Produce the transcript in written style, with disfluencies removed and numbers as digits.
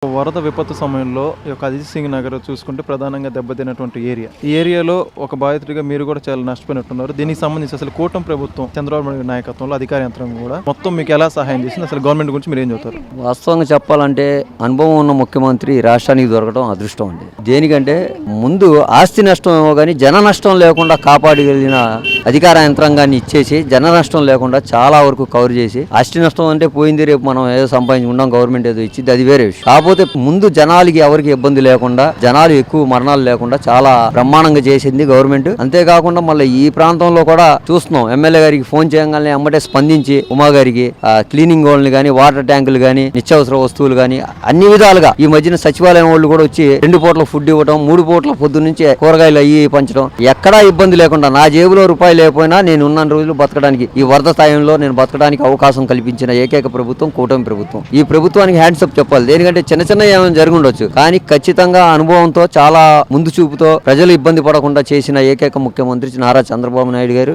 వరద విపత్తు సమయంలో ఈ యొక్క అజిత్ సింగ్ నగర్ చూసుకుంటే ప్రధానంగా దెబ్బతిన్నటువంటి ఏరియా. ఈ ఏరియాలో ఒక బాధితుడిగా మీరు కూడా చాలా నష్టపోయినట్టున్నారు. దీనికి సంబంధించి అసలు కూటమి ప్రభుత్వం చంద్రబాబు నాయుడు నాయకత్వంలో అధికార యంత్రం కూడా మొత్తం మీకు ఎలా సహాయం చేసింది? అసలు గవర్నమెంట్ గురించి మీరు ఏం చెబుతారు? వాస్తవంగా చెప్పాలంటే అనుభవం ఉన్న ముఖ్యమంత్రి రాష్ట్రానికి దొరకడం అదృష్టం అండి. దేనికంటే ముందు ఆస్తి నష్టం ఏమో కానీ జన నష్టం లేకుండా కాపాడగలిగిన అధికార యంత్రాంగాన్ని ఇచ్చేసి జన నష్టం లేకుండా చాలా వరకు కవర్ చేసి, ఆస్తి నష్టం అంటే పోయింది, రేపు మనం ఏదో సంపాదించుకున్నాం, గవర్నమెంట్ ఏదో ఇచ్చింది, అది వేరే విషయం. కాకపోతే ముందు జనాలకి ఎవరికి ఇబ్బంది లేకుండా, జనాలు ఎక్కువ మరణాలు లేకుండా చాలా బ్రహ్మాండంగా చేసింది గవర్నమెంట్. అంతేకాకుండా మళ్ళీ ఈ ప్రాంతంలో కూడా చూస్తున్నాం, ఎమ్మెల్యే గారికి ఫోన్ చేయగానే అమ్మటే స్పందించి ఉమా గారికి క్లీనింగ్ వాళ్ళని కానీ, వాటర్ ట్యాంకులు కానీ, నిత్యావసర వస్తువులు కానీ అన్ని విధాలుగా ఈ మధ్యన సచివాలయం వాళ్ళు కూడా వచ్చి 2 పూట్ల ఫుడ్ ఇవ్వడం, 3 పూట్ల పొద్దు నుంచి కూరగాయలు అయ్యి పంచడం, ఎక్కడా ఇబ్బంది లేకుండా నా జేబులో రూపాయి లేకపోయినా నేను ఉన్న రోజులు బతకడానికి, ఈ వరద స్థాయిలో నేను బతకడానికి అవకాశం కల్పించిన ఏకైక ప్రభుత్వం కూటమి ప్రభుత్వం. ఈ ప్రభుత్వానికి హ్యాండ్స్ అప్ చెప్పాలి. దేనికంటే చిన్న చిన్న ఏమైనా జరిగి ఉండొచ్చు, కానీ ఖచ్చితంగా అనుభవంతో చాలా ముందు చూపుతో ప్రజలు ఇబ్బంది పడకుండా చేసిన ఏకైక ముఖ్యమంత్రి నారా చంద్రబాబు నాయుడు గారు.